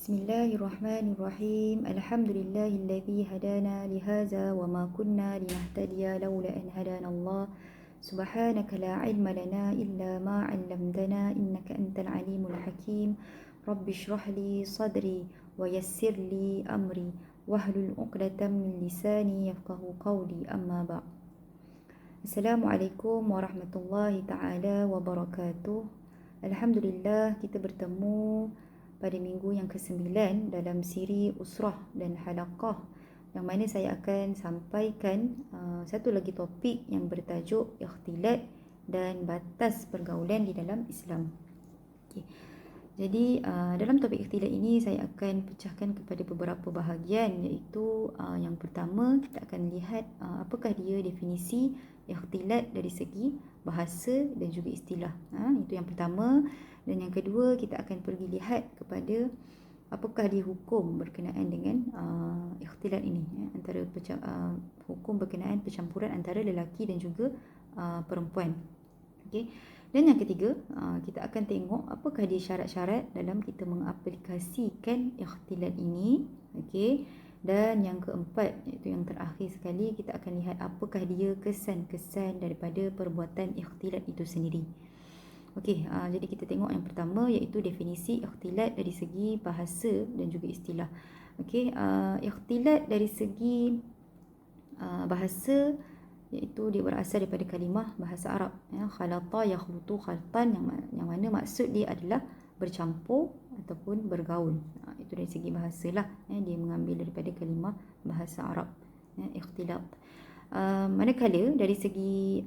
Bismillahirrahmanirrahim. Alhamdulillahilladzi hadana lihaza wa ma kunna linahtadiya laula an hadanallah. Subhanaka la ilma lana illa ma 'allamtana innaka antal alimul hakim. Rabbi shrah li sadri wa yassir li amri wahlul 'uqdatam min lisani yafqahu qawli. Amma ba'd. Assalamualaikum warahmatullahi taala wabarakatuh. Alhamdulillah kita bertemu pada minggu yang ke-9 dalam siri Usrah dan Halaqah, yang mana saya akan sampaikan satu lagi topik yang bertajuk ikhtilat dan batas pergaulan di dalam Islam. Okay. Jadi dalam topik ikhtilat ini saya akan pecahkan kepada beberapa bahagian, iaitu yang pertama kita akan lihat apakah dia definisi ikhtilat dari segi bahasa dan juga istilah. Itu yang pertama. Dan yang kedua, kita akan pergi lihat kepada apakah dia hukum berkenaan dengan ikhtilat ini, antara hukum berkenaan percampuran antara lelaki dan juga perempuan. Okey. Dan yang ketiga, kita akan tengok apakah dia syarat-syarat dalam kita mengaplikasikan ikhtilat ini. Okey. Dan yang keempat, iaitu yang terakhir sekali, kita akan lihat apakah dia kesan-kesan daripada perbuatan ikhtilat itu sendiri. Okey, jadi kita tengok yang pertama, iaitu definisi ikhtilat dari segi bahasa dan juga istilah. Okey, ikhtilat dari segi bahasa, iaitu dia berasal daripada kalimah bahasa Arab, khalata yakhlutu khaltan, yang mana maksud dia adalah bercampur ataupun bergaul. Itu dari segi bahasalah, dia mengambil daripada kalimah bahasa Arab, ikhtilat. Manakala dari segi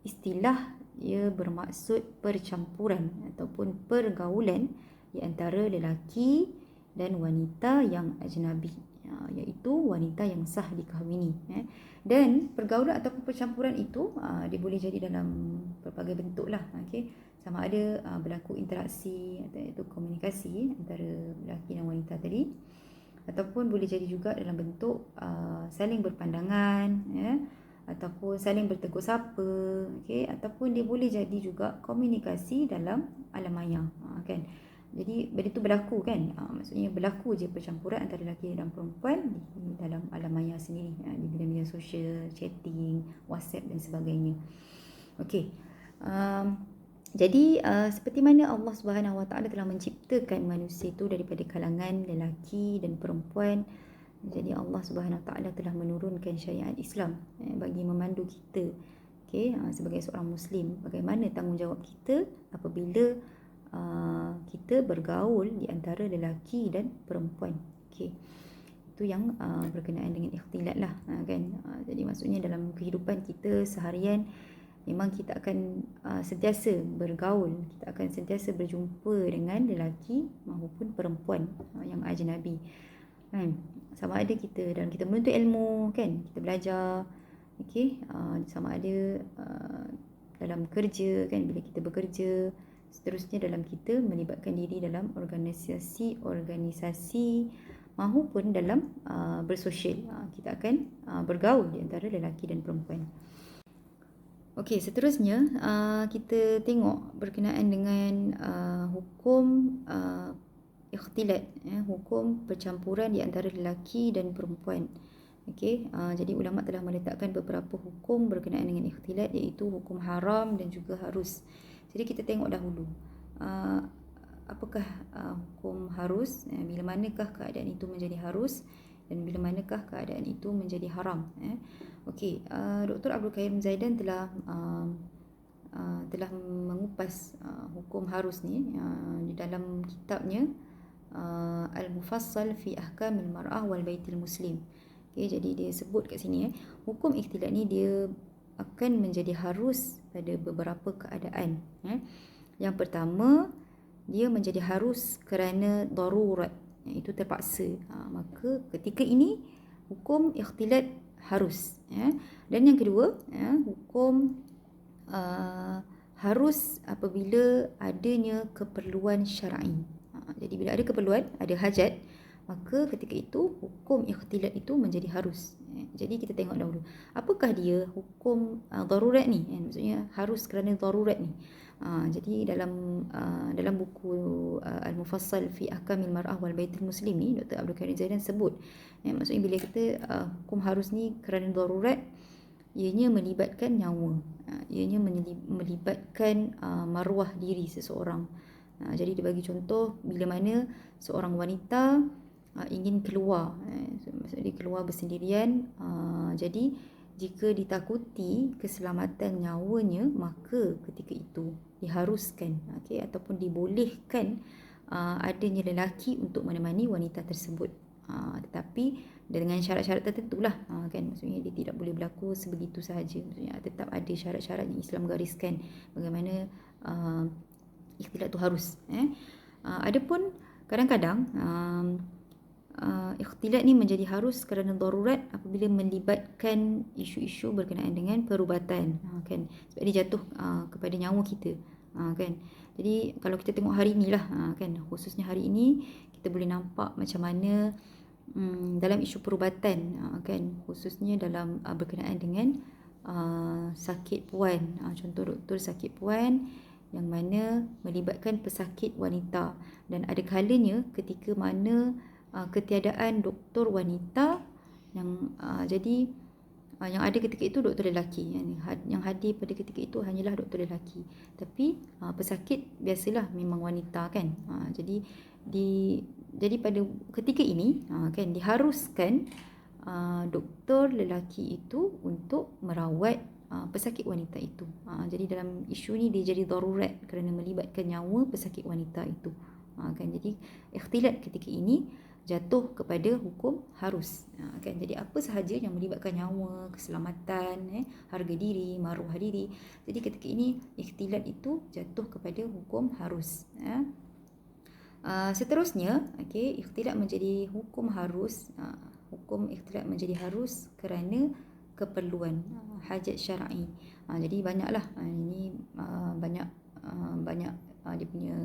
istilah, ia bermaksud percampuran ataupun pergaulan di antara lelaki dan wanita yang ajnabi, iaitu wanita yang sah dikahwini. Dan pergaulan ataupun percampuran itu dia boleh jadi dalam berbagai bentuk lah. Okay? Sama ada berlaku interaksi, iaitu komunikasi antara lelaki dan wanita tadi, ataupun boleh jadi juga dalam bentuk saling berpandangan, ataupun saling bertegur sapa, okey, ataupun dia boleh jadi juga komunikasi dalam alam maya, kan. Jadi benda tu berlaku, kan, maksudnya berlaku je percampuran antara lelaki dan perempuan di dalam alam maya sendiri, di media sosial, chatting, WhatsApp dan sebagainya. Okey. Jadi seperti mana Allah Subhanahu Wa Taala telah menciptakan manusia itu daripada kalangan lelaki dan perempuan. Jadi Allah Subhanahu Wa Taala telah menurunkan syariat Islam bagi memandu kita, sebagai seorang Muslim, bagaimana tanggungjawab kita apabila kita bergaul di antara lelaki dan perempuan. Itu yang berkenaan dengan ikhtilat lah, kan. Jadi maksudnya dalam kehidupan kita seharian memang kita akan sentiasa bergaul, kita akan sentiasa berjumpa dengan lelaki maupun perempuan yang ajnabi. Sama ada kita dalam kita menuntut ilmu, kan, kita belajar, sama ada dalam kerja, kan, bila kita bekerja, seterusnya dalam kita melibatkan diri dalam organisasi maupun dalam bersosial, kita akan bergaul di antara lelaki dan perempuan. Okey, seterusnya kita tengok berkenaan dengan hukum ikhtilat, hukum percampuran di antara lelaki dan perempuan. Okey, jadi ulama telah meletakkan beberapa hukum berkenaan dengan ikhtilat, iaitu hukum haram dan juga harus. Jadi kita tengok dahulu apakah hukum harus, bila manakah keadaan itu menjadi harus dan bila manakah keadaan itu menjadi haram. Okey, Dr. Abdul Karim Zaidan telah mengupas hukum harus ni di dalam kitabnya Al-Mufassal fi Ahkamil Mar'ah wal Baitil Muslim. Jadi dia sebut kat sini, hukum ikhtilat ni dia akan menjadi harus pada beberapa keadaan. Yang pertama, dia menjadi harus kerana darurat, itu terpaksa. Maka ketika ini hukum ikhtilat harus. Dan yang kedua, hukum harus apabila adanya keperluan syar'i. Jadi bila ada keperluan, ada hajat, maka ketika itu hukum ikhtilat itu menjadi harus. Jadi kita tengok dahulu apakah dia hukum darurat ni, maksudnya harus kerana darurat ni. Jadi dalam buku Al-Mufassal fi Ahkamil Mar'ah wal Baitul Muslim ni, Dr. Abdul Karim Zaidan sebut, maksudnya bila kita hukum harus ni kerana darurat, ianya melibatkan nyawa, ianya melibatkan maruah diri seseorang. Jadi dia bagi contoh bila mana seorang wanita ingin keluar, maksudnya dia keluar bersendirian, jadi jika ditakuti keselamatan nyawanya, maka ketika itu diharuskan, ataupun dibolehkan adanya lelaki untuk menemani wanita tersebut. Tetapi dengan syarat-syarat tertentu lah, kan, maksudnya dia tidak boleh berlaku sebegitu sahaja, maksudnya tetap ada syarat-syarat yang Islam gariskan bagaimana ikhtilat tu harus. Adapun kadang-kadang ikhtilat ni menjadi harus kerana darurat apabila melibatkan isu-isu berkenaan dengan perubatan, kan, sebab dia jatuh kepada nyawa kita, kan. Jadi kalau kita tengok hari inilah, kan, khususnya hari ini kita boleh nampak macam mana dalam isu perubatan, kan, khususnya dalam berkenaan dengan sakit puan, contoh doktor sakit puan yang mana melibatkan pesakit wanita, dan ada kalanya ketika mana ketiadaan doktor wanita yang jadi yang ada ketika itu doktor lelaki, yang hadir pada ketika itu hanyalah doktor lelaki, tapi pesakit biasalah memang wanita, kan. Jadi pada ketika ini, kan, diharuskan doktor lelaki itu untuk merawat pesakit wanita itu. Jadi dalam isu ni dia jadi darurat kerana melibatkan nyawa pesakit wanita itu, kan. Jadi ikhtilat ketika ini jatuh kepada hukum harus, kan. Jadi apa sahaja yang melibatkan nyawa, keselamatan, harga diri, maruah diri, jadi ketika ini ikhtilat itu jatuh kepada hukum harus. Seterusnya, ikhtilat menjadi hukum harus. Hukum ikhtilat menjadi harus kerana keperluan, hajat syar'i. Jadi banyaklah, ini banyak dia punya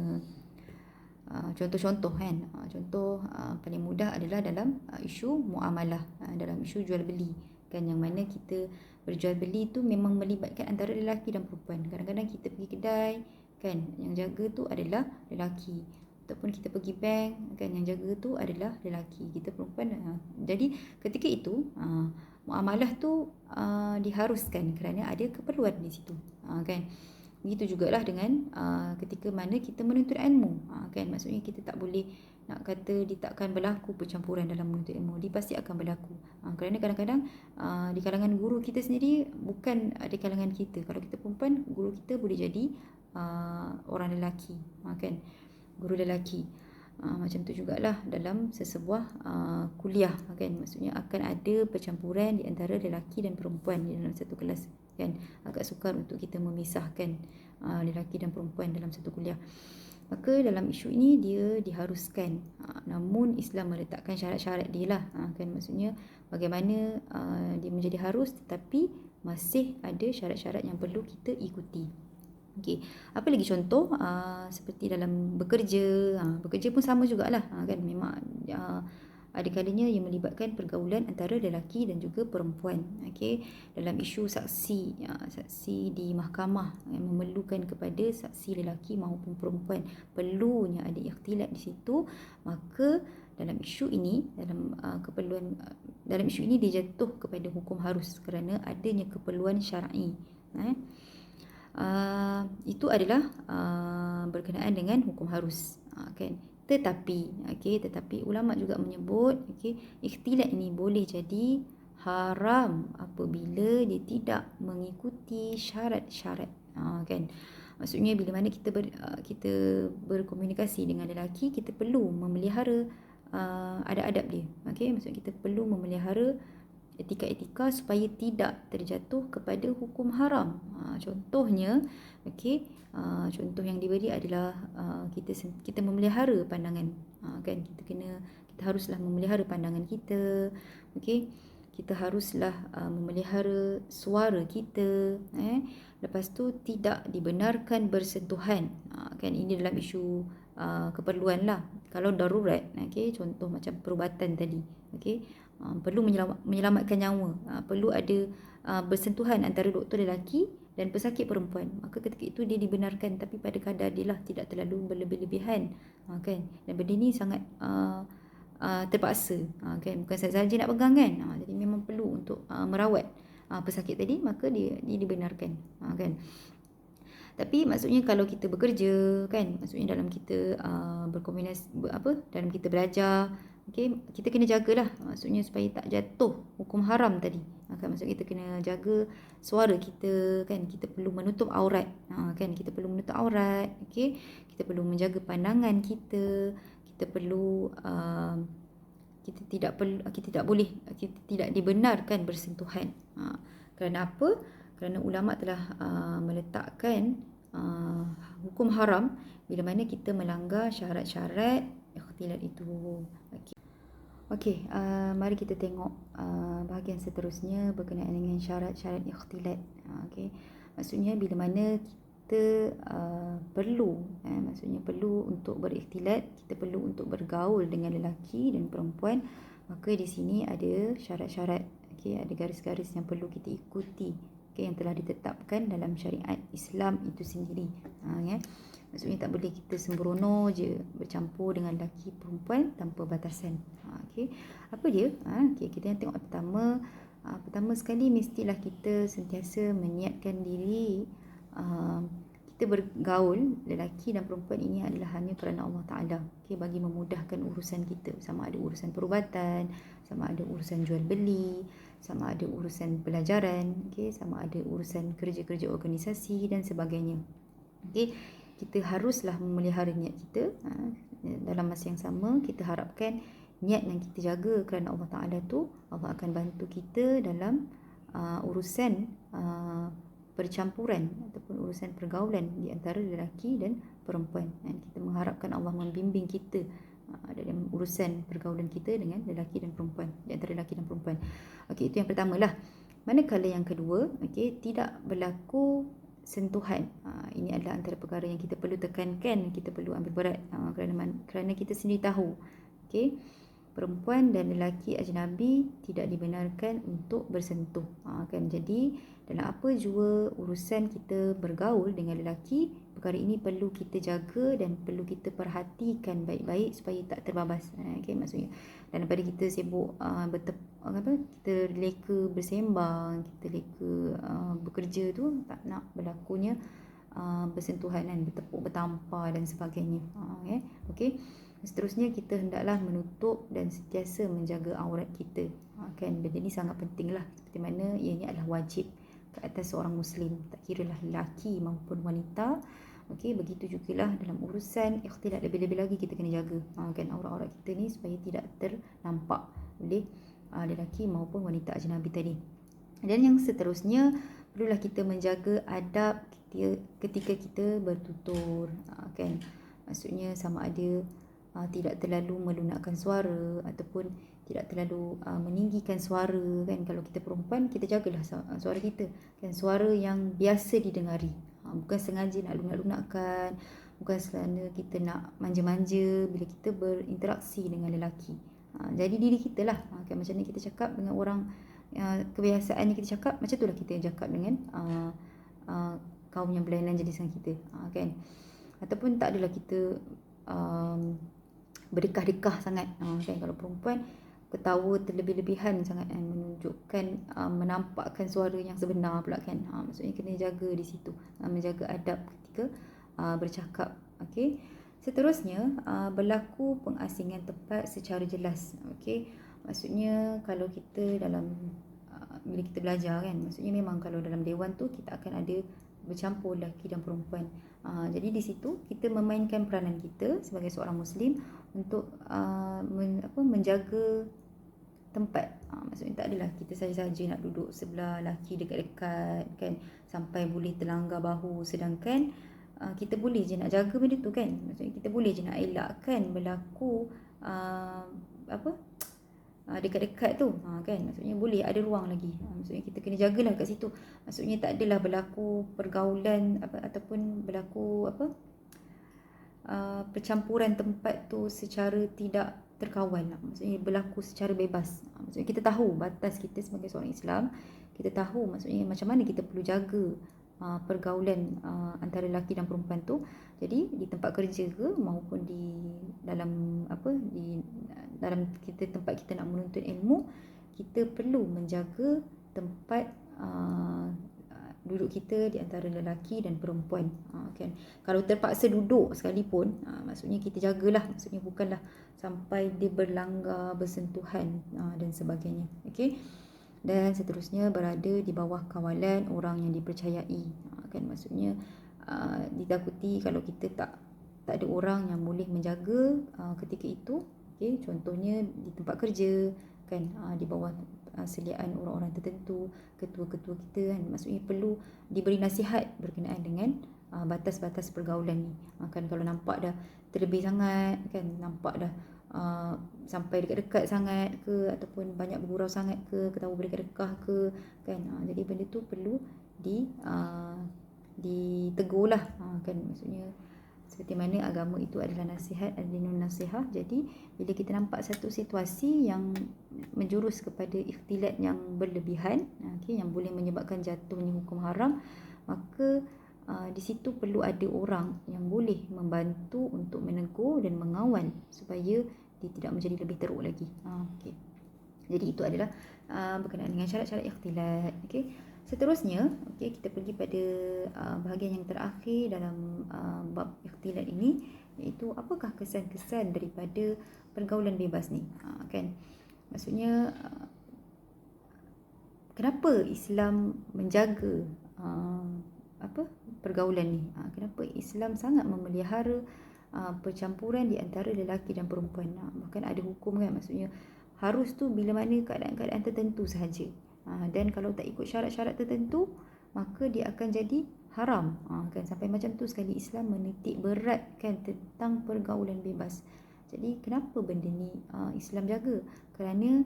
contoh-contoh, kan. Contoh paling mudah adalah dalam isu muamalah, dalam isu jual beli, kan, yang mana kita berjual beli tu memang melibatkan antara lelaki dan perempuan. Kadang-kadang kita pergi kedai, kan, yang jaga tu adalah lelaki, ataupun kita pergi bank, kan, yang jaga tu adalah lelaki, kita perempuan. Jadi ketika itu muamalah tu diharuskan kerana ada keperluan di situ, kan. Begitu jugalah dengan ketika mana kita menuntut ilmu, kan, maksudnya kita tak boleh nak kata dia takkan berlaku percampuran dalam menuntut ilmu, dia pasti akan berlaku, kerana kadang-kadang di kalangan guru kita sendiri bukan di kalangan kita. Kalau kita perempuan, guru kita boleh jadi orang lelaki, kan, guru lelaki. Macam tu jugalah dalam sesebuah kuliah, kan, maksudnya akan ada percampuran di antara lelaki dan perempuan di dalam satu kelas, kan. Agak sukar untuk kita memisahkan lelaki dan perempuan dalam satu kuliah. Maka dalam isu ini dia diharuskan, namun Islam meletakkan syarat-syarat dia lah, kan, maksudnya bagaimana dia menjadi harus tetapi masih ada syarat-syarat yang perlu kita ikuti. Okey, apa lagi contoh seperti dalam bekerja, bekerja pun sama jugalah, kan, memang ada kalanya yang melibatkan pergaulan antara lelaki dan juga perempuan. Okey, dalam isu saksi, saksi di mahkamah yang memerlukan kepada saksi lelaki maupun perempuan, perlunya ada ikhtilat di situ. Maka dalam isu ini, dalam isu ini dia jatuh kepada hukum harus kerana adanya keperluan syar'i. Itu adalah berkenaan dengan hukum harus, kan. Tetapi ulama juga menyebut, ikhtilat ini boleh jadi haram apabila dia tidak mengikuti syarat-syarat, kan. Maksudnya bila mana kita berkomunikasi dengan lelaki, kita perlu memelihara adab-adab dia, maksudnya kita perlu memelihara etika-etika supaya tidak terjatuh kepada hukum haram. Contohnya, contoh yang diberi adalah kita memelihara pandangan, kan, kita haruslah memelihara pandangan kita, kita haruslah memelihara suara kita, lepas tu tidak dibenarkan bersentuhan, kan. Ini dalam isu keperluan lah. Kalau darurat, contoh macam perubatan tadi, perlu menyelamatkan nyawa, perlu ada bersentuhan antara doktor lelaki dan pesakit perempuan, maka ketika itu dia dibenarkan, tapi pada kadar dia lah, tidak terlalu berlebih-lebihan, kan. Dan benda ni sangat terpaksa, kan, bukan saja nak pegang kan, jadi memang perlu untuk merawat pesakit tadi, maka dia dibenarkan, kan. Tapi maksudnya kalau kita bekerja, kan, maksudnya dalam kita berkomunikasi, dalam kita belajar, okay, kita kena jagalah, maksudnya supaya tak jatuh hukum haram tadi, kan. Maksudnya kita kena jaga suara kita, kan. Kita perlu menutup aurat, kan, kita perlu menutup aurat, okay. Kita perlu menjaga pandangan kita. Kita perlu kita tidak dibenarkan bersentuhan. Kerana apa? Kerana ulama telah meletakkan hukum haram bila mana kita melanggar syarat-syarat ikhtilat itu. Okey, mari kita tengok bahagian seterusnya berkenaan dengan syarat-syarat ikhtilat. Okey, maksudnya bila mana kita maksudnya perlu untuk berikhtilat, kita perlu untuk bergaul dengan lelaki dan perempuan, maka di sini ada syarat-syarat, okey, ada garis-garis yang perlu kita ikuti, okey, yang telah ditetapkan dalam syariat Islam itu sendiri. Ya. Maksudnya tak boleh kita sembrono je bercampur dengan lelaki perempuan tanpa batasan. Okey. Apa dia? Okey, kita yang tengok pertama. Pertama sekali mestilah kita sentiasa meniatkan diri kita bergaul lelaki dan perempuan ini adalah hanya kerana Allah Ta'ala, okay, bagi memudahkan urusan kita, sama ada urusan perubatan, sama ada urusan jual beli, sama ada urusan pelajaran, okay, sama ada urusan kerja-kerja organisasi dan sebagainya. Okay, kita haruslah memelihara niat kita. Dalam masa yang sama, kita harapkan niat yang kita jaga kerana Allah Ta'ala tu, Allah akan bantu kita dalam urusan percampuran ataupun urusan pergaulan di antara lelaki dan perempuan. Dan kita mengharapkan Allah membimbing kita dalam urusan pergaulan kita dengan lelaki dan perempuan, di antara lelaki dan perempuan. Okey, itu yang pertamalah. Manakala yang kedua, okey, tidak berlaku sentuhan. Ini adalah antara perkara yang kita perlu tekankan, kita perlu ambil berat, kerana kita sendiri tahu, okey, perempuan dan lelaki ajnabi tidak dibenarkan untuk bersentuh, kan. Jadi dalam apa jua urusan kita bergaul dengan lelaki, perkara ini perlu kita jaga dan perlu kita perhatikan baik-baik supaya tak terbabas. Okay, maksudnya dalam pada kita sibuk kita leka bersembang, kita leka bekerja tu, tak nak berlakunya bersentuhan, bertepuk, bertampar dan sebagainya. Okay. Seterusnya kita hendaklah menutup dan sentiasa menjaga aurat kita, kan. Benda ni sangat penting lah, seperti mana ianya adalah wajib ke atas seorang Muslim, tak kiralah lelaki maupun wanita. Okey, begitu jugalah dalam urusan ikhtilat, lebih-lebih lagi kita kena jaga, kan, aurat-aurat kita ni supaya tidak ternampak oleh lelaki maupun wanita ajnabi tadi. Dan yang seterusnya, perlulah kita menjaga adab ketika kita bertutur, kan. Maksudnya sama ada tidak terlalu melunakkan suara ataupun tidak terlalu meninggikan suara, kan. Kalau kita perempuan, kita jagalah suara kita, kan, suara yang biasa didengari, bukan sengaja nak lunak-lunakkan, bukan kerana kita nak manja-manja bila kita berinteraksi dengan lelaki. Jadi diri kita lah, kan, macam ni kita cakap dengan orang, kebiasaannya kita cakap macam itulah kita cakap dengan kaum yang berlainan jenis kita, kan. Ataupun tak adalah kita berdekah-dekah sangat, kan. Kalau perempuan ketawa terlebih-lebihan sangat, menunjukkan menampakkan suara yang sebenar pula, kan. Maksudnya kena jaga di situ, menjaga adab ketika bercakap. Okey. Seterusnya, berlaku pengasingan tempat secara jelas. Okey. Maksudnya kalau kita dalam bila kita belajar, kan, maksudnya memang kalau dalam dewan tu kita akan ada bercampur lelaki dan perempuan. Jadi di situ kita memainkan peranan kita sebagai seorang Muslim untuk menjaga tempat. Maksudnya tak adalah kita saja-saja nak duduk sebelah lelaki dekat-dekat, kan, sampai boleh terlanggar bahu, sedangkan kita boleh je nak jaga benda tu, kan. Maksudnya kita boleh je nak elakkan berlaku dekat-dekat tu, kan. Maksudnya boleh ada ruang lagi. Maksudnya kita kena jagalah kat situ. Maksudnya tak adalah berlaku pergaulan ataupun berlaku percampuran tempat tu secara tidak terkawal. Maksudnya berlaku secara bebas. Maksudnya kita tahu batas kita sebagai seorang Islam, kita tahu maksudnya macam mana kita perlu jaga pergaulan antara lelaki dan perempuan tu. Jadi di tempat kerja ke maupun di dalam dalam tempat kita nak menuntut ilmu, kita perlu menjaga tempat duduk kita di antara lelaki dan perempuan. Kan, kalau terpaksa duduk sekalipun, maksudnya kita jagalah, maksudnya bukanlah sampai dia berlanggar, bersentuhan dan sebagainya. Okey. Dan seterusnya, berada di bawah kawalan orang yang dipercayai. Kan, maksudnya ditakuti kalau kita tak ada orang yang boleh menjaga ketika itu. Okey, contohnya di tempat kerja kan, di bawah seliaan orang-orang tertentu, ketua-ketua kita kan, maksudnya perlu diberi nasihat berkenaan dengan batas-batas pergaulan ni. Kan, kalau nampak dah terlebih sangat kan, nampak dah sampai dekat-dekat sangat ke, ataupun banyak bergurau sangat ke, ketawa berdekat-dekat ke kan, jadi benda tu perlu ditegur lah kan, maksudnya seperti mana agama itu adalah nasihat, ad-dinun nasihah. Jadi bila kita nampak satu situasi yang menjurus kepada ikhtilat yang berlebihan, yang boleh menyebabkan jatuhnya hukum haram, maka di situ perlu ada orang yang boleh membantu untuk menegur dan mengawal supaya dia tidak menjadi lebih teruk lagi. Jadi itu adalah berkenaan dengan syarat-syarat ikhtilat. Seterusnya, kita pergi pada bahagian yang terakhir dalam bab ikhtilat ini, iaitu apakah kesan-kesan daripada pergaulan bebas ni. Kan, maksudnya kenapa Islam menjaga pergaulan ni? Kenapa Islam sangat memelihara percampuran di antara lelaki dan perempuan? Bahkan ada hukum kan, maksudnya harus tu bila mana keadaan-keadaan tertentu sahaja. Dan kalau tak ikut syarat-syarat tertentu, maka dia akan jadi haram. Kan, sampai macam tu sekali Islam menitik beratkan tentang pergaulan bebas. Jadi kenapa benda ni Islam jaga? Kerana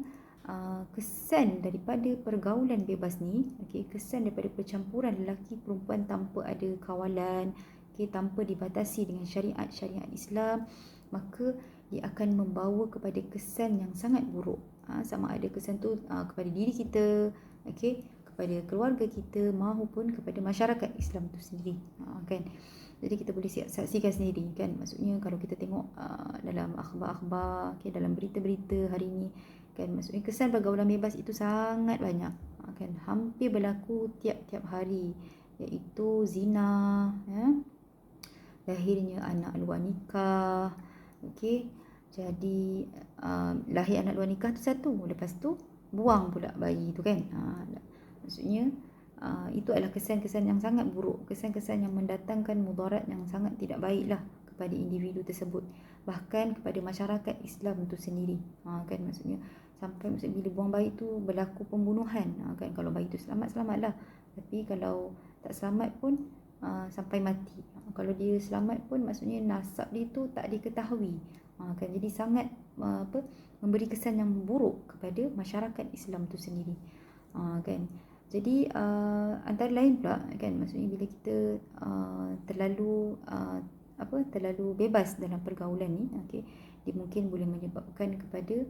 kesan daripada pergaulan bebas ni, kesan daripada percampuran lelaki perempuan tanpa ada kawalan, tanpa dibatasi dengan syariat Islam, maka dia akan membawa kepada kesan yang sangat buruk. Sama ada kesan tu kepada diri kita, kepada keluarga kita, maupun kepada masyarakat Islam tu sendiri. Kan, jadi kita boleh saksikan sendiri kan, maksudnya kalau kita tengok dalam akhbar-akhbar, dalam berita-berita hari ni kan, maksudnya kesan pergaulan bebas itu sangat banyak kan, hampir berlaku tiap-tiap hari, iaitu zina, lahirnya anak luar nikah. Jadi lahir anak luar nikah tu satu, lepas tu buang pula bayi tu kan. Maksudnya itu adalah kesan-kesan yang sangat buruk, kesan-kesan yang mendatangkan mudarat yang sangat tidak baiklah kepada individu tersebut, bahkan kepada masyarakat Islam itu sendiri. Kan, maksudnya sampai bila buang bayi tu berlaku pembunuhan. Kan, kalau bayi tu selamatlah, tapi kalau tak selamat pun sampai mati. Kalau dia selamat pun maksudnya nasab dia tu tak diketahui. Kan, jadi sangat memberi kesan yang buruk kepada masyarakat Islam tu sendiri. Kan, jadi antara lain pula kan, maksudnya bila kita terlalu bebas dalam pergaulan ni, dia mungkin boleh menyebabkan kepada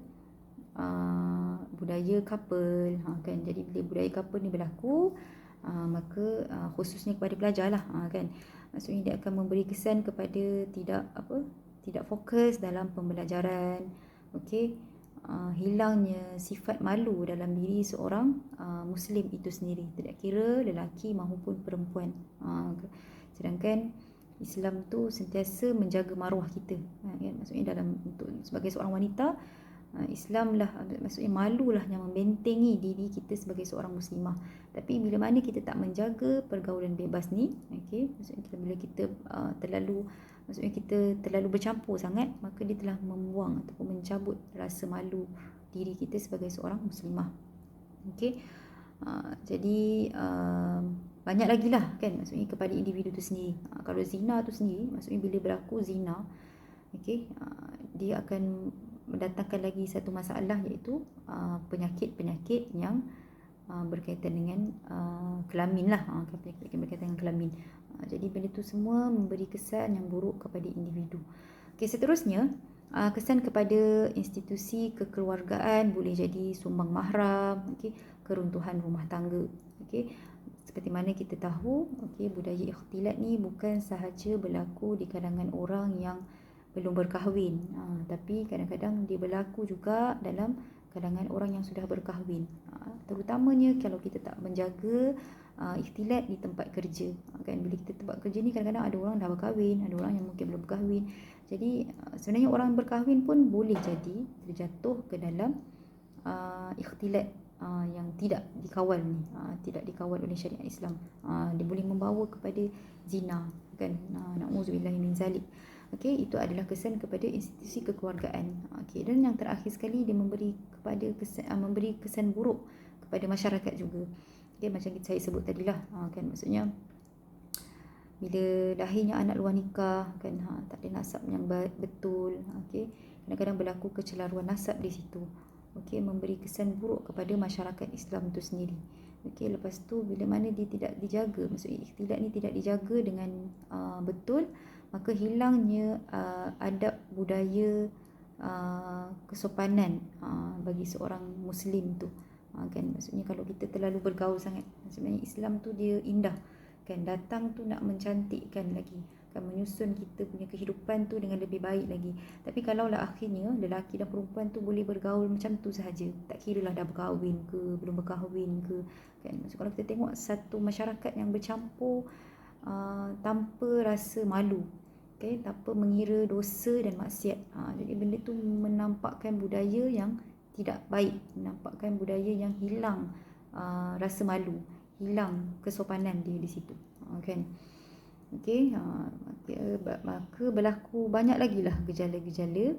budaya couple. Kan, jadi bila budaya couple ni berlaku, maka khususnya kepada pelajar lah kan, maksudnya dia akan memberi kesan kepada tidak fokus dalam pembelajaran. Hilangnya sifat malu dalam diri seorang Muslim itu sendiri, tidak kira lelaki maupun perempuan. Sedangkan Islam tu sentiasa menjaga maruah kita kan? Maksudnya untuk sebagai seorang wanita, Islam lah, maksudnya malulah yang membentengi diri kita sebagai seorang muslimah. Tapi bila mana kita tak menjaga pergaulan bebas ni, maksudnya bila kita terlalu bercampur sangat, maka dia telah membuang ataupun mencabut rasa malu diri kita sebagai seorang muslimah. Jadi banyak lagi lah kan, maksudnya kepada individu tu sendiri. Kalau zina tu sendiri, maksudnya bila berlaku zina, dia akan mendatangkan lagi satu masalah, iaitu penyakit-penyakit yang berkaitan dengan kelamin lah, penyakit berkaitan dengan kelamin. Jadi benda tu semua memberi kesan yang buruk kepada individu. Seterusnya, kesan kepada institusi kekeluargaan boleh jadi sumbang mahram, keruntuhan rumah tangga. seperti mana kita tahu, budaya ikhtilat ni bukan sahaja berlaku di kalangan orang yang belum berkahwin, tapi kadang-kadang dia berlaku juga dalam kalangan orang yang sudah berkahwin. Terutamanya kalau kita tak menjaga ikhtilat di tempat kerja. Kan bila kita tempat kerja ni kadang-kadang ada orang dah berkahwin, ada orang yang mungkin belum berkahwin. Jadi sebenarnya orang berkahwin pun boleh jadi terjatuh ke dalam ikhtilat yang tidak dikawal ni, tidak dikawal oleh syariat Islam. Dia boleh membawa kepada zina, kan. Na'udzubillahi min zalik. Itu adalah kesan kepada institusi kekeluargaan. Dan yang terakhir sekali, dia memberi kesan buruk kepada masyarakat juga. Macam saya sebut tadilah, kan, maksudnya bila lahirnya anak luar nikah, kan, tak ada nasab yang betul, kadang-kadang berlaku kecelaruan nasab di situ. Memberi kesan buruk kepada masyarakat Islam itu sendiri. Lepas tu bila mana dia tidak dijaga, maksudnya ikhtilat ni tidak dijaga dengan betul, maka hilangnya adab budaya kesopanan bagi seorang Muslim tu. Kan, maksudnya kalau kita terlalu bergaul sangat, sebenarnya Islam tu dia indah, kan, datang tu nak mencantikkan lagi, kan, menyusun kita punya kehidupan tu dengan lebih baik lagi. Tapi kalaulah akhirnya lelaki dan perempuan tu boleh bergaul macam tu sahaja, tak kira lah dah berkahwin ke belum berkahwin ke, kan. Maksud kalau kita tengok satu masyarakat yang bercampur tanpa rasa malu, tanpa mengira dosa dan maksiat, jadi benda tu menampakkan budaya yang tidak baik, menampakkan budaya yang hilang rasa malu, hilang kesopanan dia di situ, kan. Maka berlaku banyak lagi lah gejala-gejala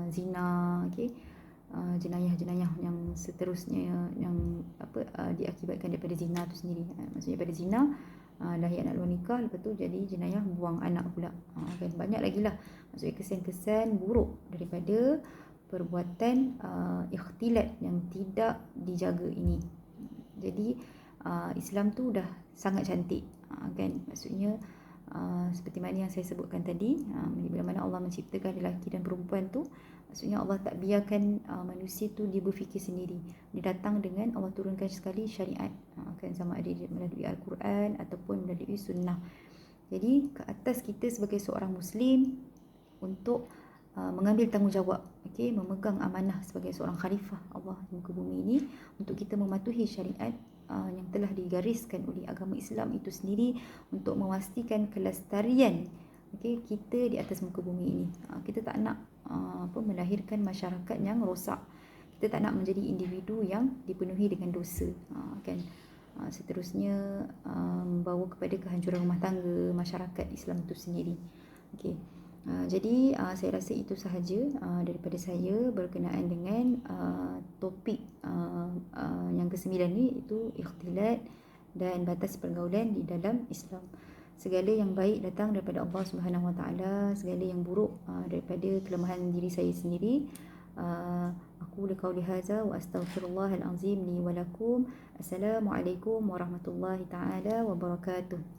zina, jenayah-jenayah yang seterusnya yang diakibatkan daripada zina tu sendiri. Maksudnya daripada zina lahir anak luar nikah, lepas tu jadi jenayah buang anak pula, kan. Banyak lagi lah, maksudnya kesan-kesan buruk daripada perbuatan ikhtilat yang tidak dijaga ini. Jadi Islam tu dah sangat cantik, kan. Maksudnya seperti mana yang saya sebutkan tadi, bila mana Allah menciptakan lelaki dan perempuan tu, maksudnya Allah tak biarkan manusia tu dia berfikir sendiri. Dia datang dengan Allah turunkan sekali syariat, kan, sama ada melalui Al-Quran ataupun melalui sunnah. Jadi ke atas kita sebagai seorang Muslim untuk mengambil tanggungjawab, memegang amanah sebagai seorang khalifah Allah di muka bumi ini, untuk kita mematuhi syariat yang telah digariskan oleh agama Islam itu sendiri, untuk memastikan kelestarian kita di atas muka bumi ini. Kita tak nak melahirkan masyarakat yang rosak. Kita tak nak menjadi individu yang dipenuhi dengan dosa, kan. Seterusnya membawa kepada kehancuran rumah tangga masyarakat Islam itu sendiri. Jadi saya rasa itu sahaja daripada saya berkenaan dengan topik yang ke-9 ni, iaitu ikhtilat dan batas pergaulan di dalam Islam. Segala yang baik datang daripada Allah Subhanahu Wa Taala, segala yang buruk daripada kelemahan diri saya sendiri. Aku qauli hadza wa astaghfirullahal azim li wa lakum. Assalamualaikum warahmatullahi taala wabarakatuh.